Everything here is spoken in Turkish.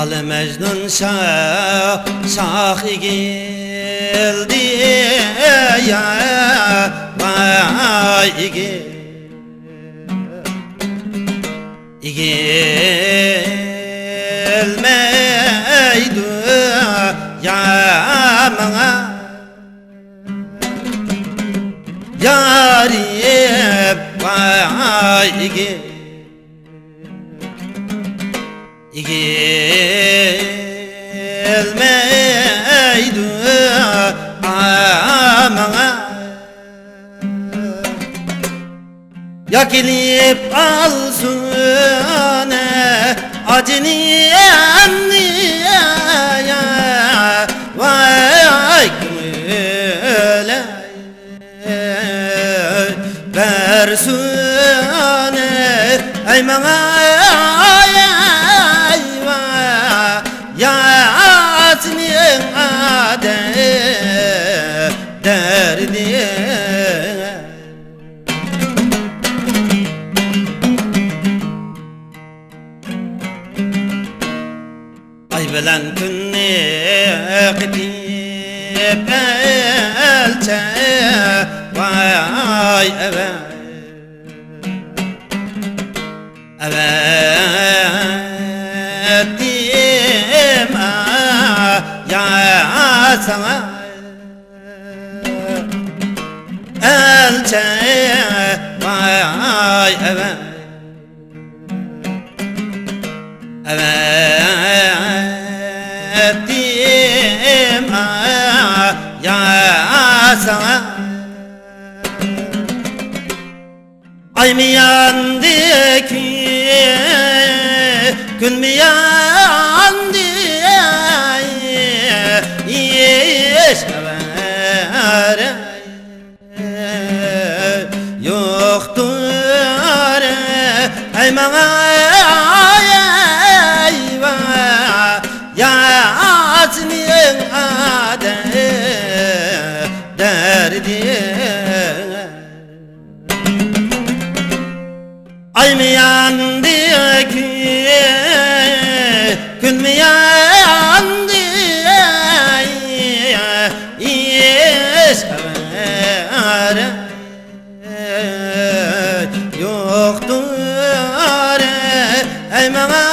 Halı Mecnun şah geldi ya vay gelmeydi ya bana yarim vay gelmeydi bana ya gelip alsın acını ya vay gümüle versin ey bana yasının adı derdi ay bilen günni gidip elçe vay evet diyeyim ya sana elçe vay evet diyeyim ya sana ay mi yandı ki gün mü yandı yeşever yoktur ey bana yasının adı derdi ay mı yandı ki gün mü yandı yeşever yoktur ey bana